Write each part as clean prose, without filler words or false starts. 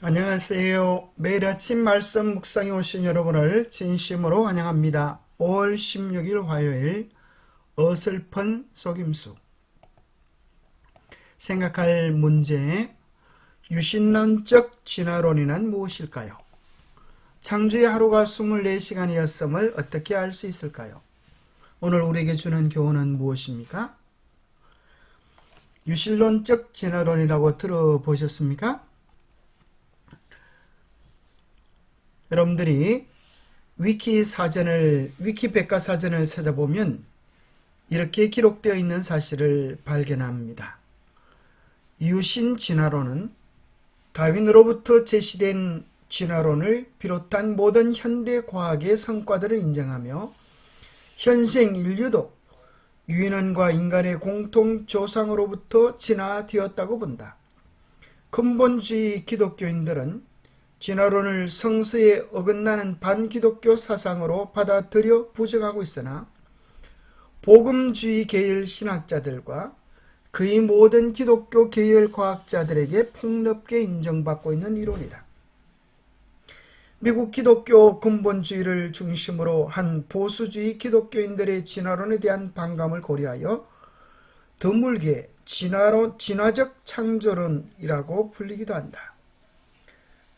안녕하세요. 매일 아침 말씀 묵상에 오신 여러분을 진심으로 환영합니다. 5월 16일 화요일 어설픈 속임수. 생각할 문제, 유신론적 진화론이란 무엇일까요? 창조의 하루가 24시간이었음을 어떻게 알 수 있을까요? 오늘 우리에게 주는 교훈은 무엇입니까? 유신론적 진화론이라고 들어보셨습니까? 여러분들이 위키백과사전을 찾아보면 이렇게 기록되어 있는 사실을 발견합니다. 유신 진화론은 다윈으로부터 제시된 진화론을 비롯한 모든 현대 과학의 성과들을 인정하며 현생 인류도 유인원과 인간의 공통 조상으로부터 진화되었다고 본다. 근본주의 기독교인들은 진화론을 성서에 어긋나는 반기독교 사상으로 받아들여 부정하고 있으나 복음주의 계열 신학자들과 거의 모든 기독교 계열 과학자들에게 폭넓게 인정받고 있는 이론이다. 미국 기독교 근본주의를 중심으로 한 보수주의 기독교인들의 진화론에 대한 반감을 고려하여 드물게 진화적 창조론이라고 불리기도 한다.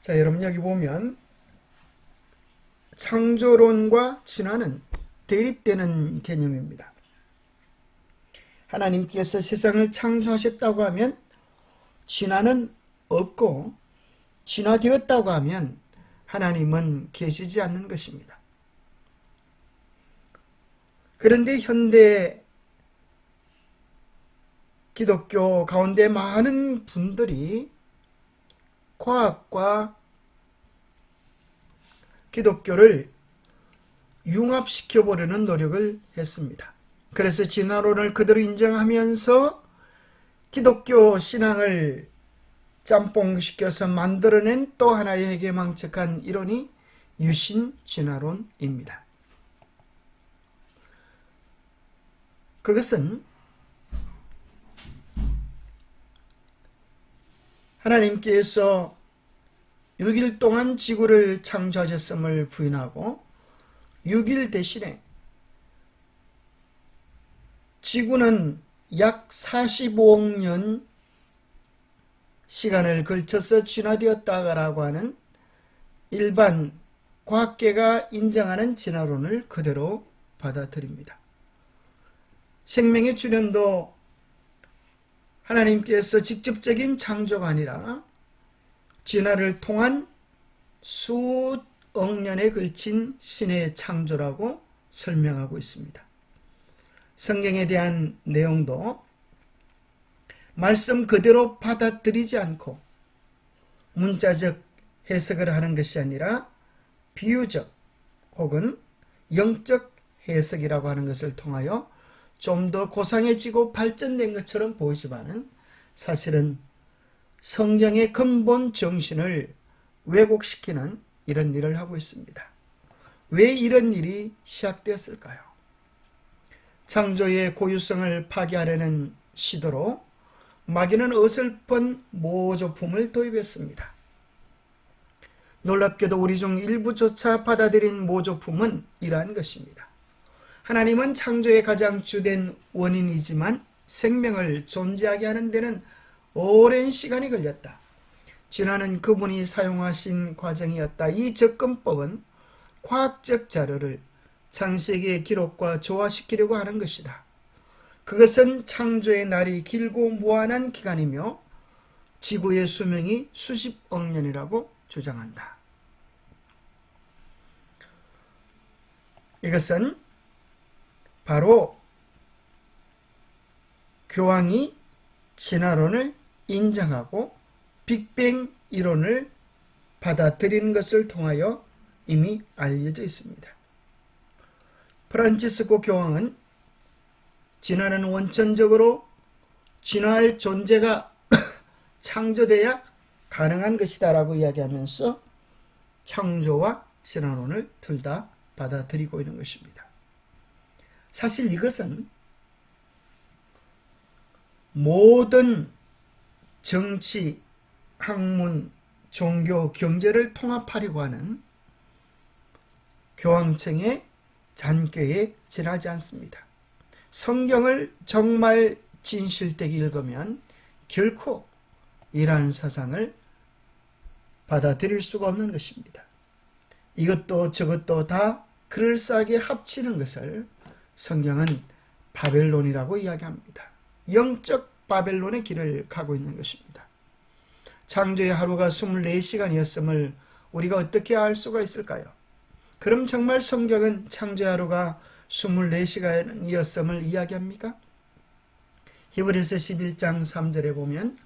자, 여러분 여기 보면 창조론과 진화는 대립되는 개념입니다. 하나님께서 세상을 창조하셨다고 하면 진화는 없고, 진화되었다고 하면 하나님은 계시지 않는 것입니다. 그런데 현대 기독교 가운데 많은 분들이 과학과 기독교를 융합시켜보려는 노력을 했습니다. 그래서 진화론을 그대로 인정하면서 기독교 신앙을 짬뽕시켜서 만들어낸 또 하나의 해괴망측한 이론이 유신 진화론입니다. 그것은 하나님께서 6일 동안 지구를 창조하셨음을 부인하고 6일 대신에 지구는 약 45억 년 시간을 걸쳐서 진화되었다라고 하는 일반 과학계가 인정하는 진화론을 그대로 받아들입니다. 생명의 출현도 하나님께서 직접적인 창조가 아니라 진화를 통한 수억 년에 걸친 신의 창조라고 설명하고 있습니다. 성경에 대한 내용도 말씀 그대로 받아들이지 않고 문자적 해석을 하는 것이 아니라 비유적 혹은 영적 해석이라고 하는 것을 통하여 좀 더 고상해지고 발전된 것처럼 보이지만은 사실은 성경의 근본 정신을 왜곡시키는 이런 일을 하고 있습니다. 왜 이런 일이 시작되었을까요? 창조의 고유성을 파괴하려는 시도로 마귀는 어설픈 모조품을 도입했습니다. 놀랍게도 우리 중 일부조차 받아들인 모조품은 이러한 것입니다. 하나님은 창조의 가장 주된 원인이지만 생명을 존재하게 하는 데는 오랜 시간이 걸렸다. 진화는 그분이 사용하신 과정이었다. 이 접근법은 과학적 자료를 창세기의 기록과 조화시키려고 하는 것이다. 그것은 창조의 날이 길고 무한한 기간이며 지구의 수명이 수십억 년이라고 주장한다. 이것은 바로 교황이 진화론을 인정하고 빅뱅 이론을 받아들이는 것을 통하여 이미 알려져 있습니다. 프란치스코 교황은 진화는 원천적으로 진화할 존재가 창조돼야 가능한 것이다 라고 이야기하면서 창조와 진화론을 둘 다 받아들이고 있는 것입니다. 사실 이것은 모든 정치, 학문, 종교, 경제를 통합하려고 하는 교황청의 잔꾀에 지나지 않습니다. 성경을 정말 진실되게 읽으면 결코 이러한 사상을 받아들일 수가 없는 것입니다. 이것도 저것도 다 그럴싸하게 합치는 것을 성경은 바벨론이라고 이야기합니다. 영적 바벨론의 길을 가고 있는 것입니다. 창조의 하루가 24시간이었음을 우리가 어떻게 알 수가 있을까요? 그럼 정말 성경은 창조의 하루가 24시간이었음을 이야기합니까? 히브리서 11장 3절에 보면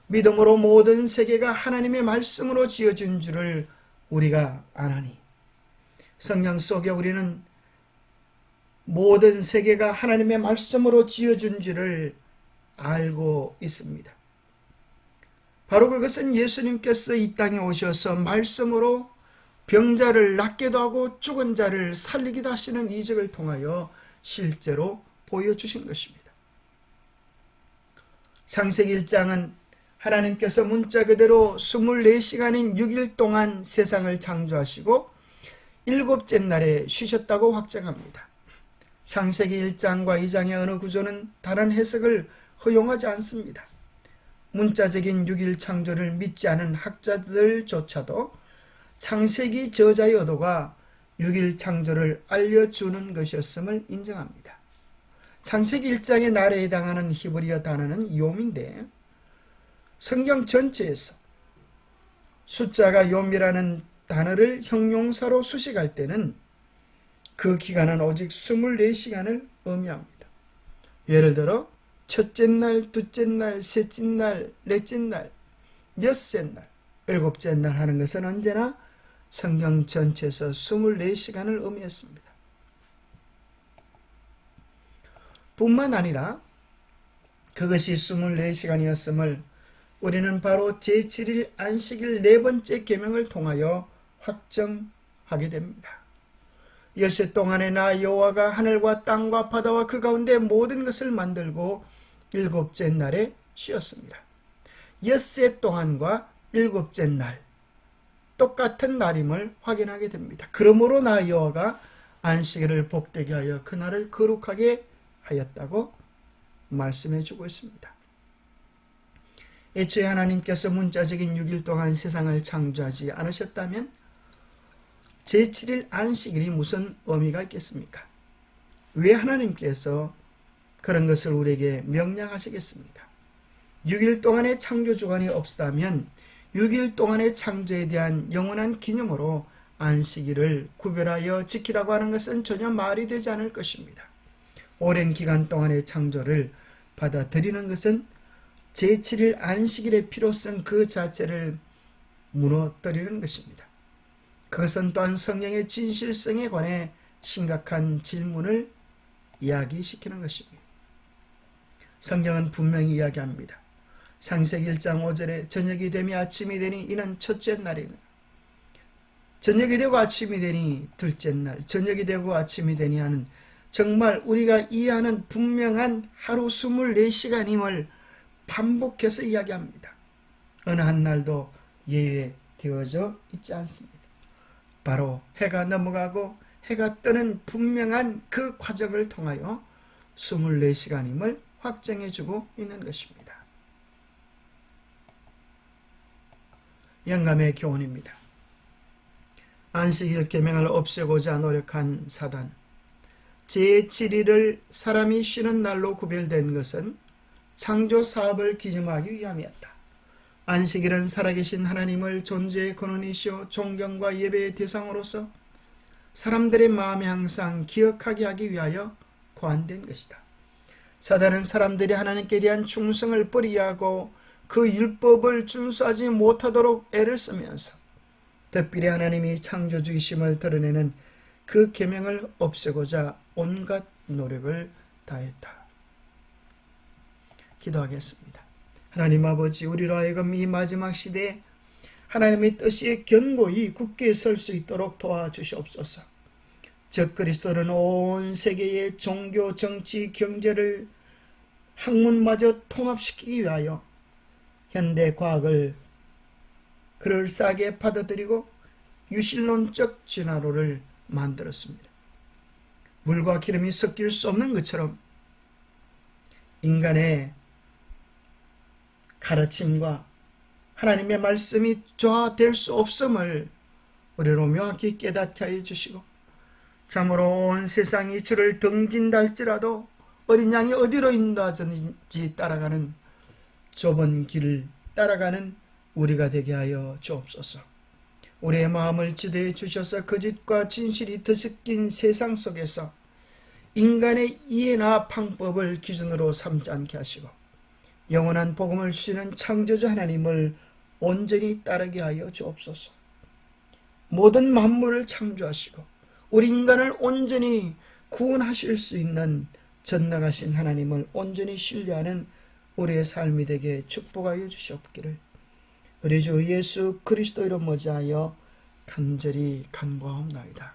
믿음으로 모든 세계가 하나님의 말씀으로 지어진 줄을 우리가 아나니, 성경 속에 우리는 모든 세계가 하나님의 말씀으로 지어진 줄을 알고 있습니다. 바로 그것은 예수님께서 이 땅에 오셔서 말씀으로 병자를 낫게도 하고 죽은 자를 살리기도 하시는 이적을 통하여 실제로 보여주신 것입니다. 창세기 1장은 하나님께서 문자 그대로 24시간인 6일 동안 세상을 창조하시고 일곱째 날에 쉬셨다고 확정합니다. 창세기 1장과 2장의 어느 구조는 다른 해석을 허용하지 않습니다. 문자적인 6일 창조를 믿지 않은 학자들조차도 창세기 저자의 의도가 6일 창조를 알려주는 것이었음을 인정합니다. 창세기 1장의 날에 해당하는 히브리어 단어는 욤인데 성경 전체에서 숫자가 욤이라는 단어를 형용사로 수식할 때는 그 기간은 오직 24시간을 의미합니다. 예를 들어 첫째 날, 둘째 날, 셋째 날, 넷째 날, 여섯째 날, 일곱째 날 하는 것은 언제나 성경 전체에서 24시간을 의미했습니다. 뿐만 아니라 그것이 24시간이었음을 우리는 바로 제7일 안식일 네 번째 계명을 통하여 확정하게 됩니다. 엿새 동안에 나 여호와가 하늘과 땅과 바다와 그 가운데 모든 것을 만들고 일곱째 날에 쉬었습니다. 엿새 동안과 일곱째 날 똑같은 날임을 확인하게 됩니다. 그러므로 나 여호와가 안식일을 복되게 하여 그날을 거룩하게 하였다고 말씀해 주고 있습니다. 애초에 하나님께서 문자적인 6일 동안 세상을 창조하지 않으셨다면 제7일 안식일이 무슨 의미가 있겠습니까? 왜 하나님께서 그런 것을 우리에게 명령하시겠습니까? 6일 동안의 창조 주관이 없다면 6일 동안의 창조에 대한 영원한 기념으로 안식일을 구별하여 지키라고 하는 것은 전혀 말이 되지 않을 것입니다. 오랜 기간 동안의 창조를 받아들이는 것은 제7일 안식일의 필요성 그 자체를 무너뜨리는 것입니다. 그것은 또한 성령의 진실성에 관해 심각한 질문을 이야기시키는 것입니다. 성경은 분명히 이야기합니다. 창세기 1장 5절에 저녁이 되며 아침이 되니 이는 첫째 날이니 저녁이 되고 아침이 되니 둘째 날 저녁이 되고 아침이 되니 하는 정말 우리가 이해하는 분명한 하루 24시간임을 반복해서 이야기합니다. 어느 한 날도 예외되어져 있지 않습니다. 바로 해가 넘어가고 해가 뜨는 분명한 그 과정을 통하여 24시간임을 확정해주고 있는 것입니다. 영감의 교훈입니다. 안식일 계명을 없애고자 노력한 사단, 제7일을 사람이 쉬는 날로 구별된 것은 창조 사업을 기념하기 위함이었다. 안식일은 살아계신 하나님을 존재의 근원이시오 존경과 예배의 대상으로서 사람들의 마음에 항상 기억하게 하기 위하여 고안된 것이다. 사단은 사람들이 하나님께 대한 충성을 버리하고 그 율법을 준수하지 못하도록 애를 쓰면서 특별히 하나님이 창조주이심을 드러내는 그 계명을 없애고자 온갖 노력을 다했다. 기도하겠습니다. 하나님 아버지, 우리로 하여금 이 마지막 시대에 하나님의 뜻이 견고히 굳게 설 수 있도록 도와주시옵소서. 적그리스도는 온 세계의 종교, 정치, 경제를 학문마저 통합시키기 위하여 현대 과학을 그럴싸하게 받아들이고 유실론적 진화로를 만들었습니다. 물과 기름이 섞일 수 없는 것처럼 인간의 가르침과 하나님의 말씀이 조화될 수 없음을 우리로 명확히 깨닫게 하여 주시고, 참으로 온 세상이 주를 등진다 할지라도 어린 양이 어디로 인도하든지 따라가는 좁은 길을 따라가는 우리가 되게 하여 주옵소서. 우리의 마음을 지도해 주셔서 거짓과 진실이 뒤섞인 세상 속에서 인간의 이해나 방법을 기준으로 삼지 않게 하시고 영원한 복음을 주시는 창조주 하나님을 온전히 따르게 하여 주옵소서. 모든 만물을 창조하시고 우리 인간을 온전히 구원하실 수 있는 전능하신 하나님을 온전히 신뢰하는 우리의 삶이 되게 축복하여 주시옵기를 우리 주 예수 그리스도 이름 모자하여 간절히 간구하옵나이다.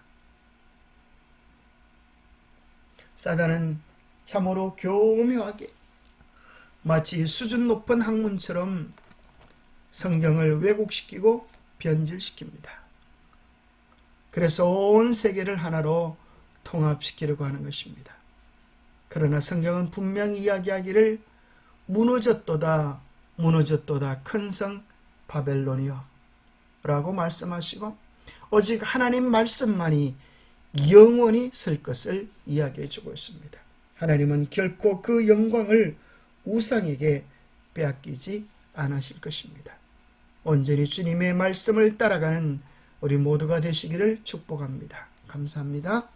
사단은 참으로 교묘하게 마치 수준 높은 학문처럼 성경을 왜곡시키고 변질시킵니다. 그래서 온 세계를 하나로 통합시키려고 하는 것입니다. 그러나 성경은 분명히 이야기하기를 무너졌도다 큰 성 바벨론이여 라고 말씀하시고 오직 하나님 말씀만이 영원히 설 것을 이야기해 주고 있습니다. 하나님은 결코 그 영광을 우상에게 빼앗기지 않으실 것입니다. 온전히 주님의 말씀을 따라가는 우리 모두가 되시기를 축복합니다. 감사합니다.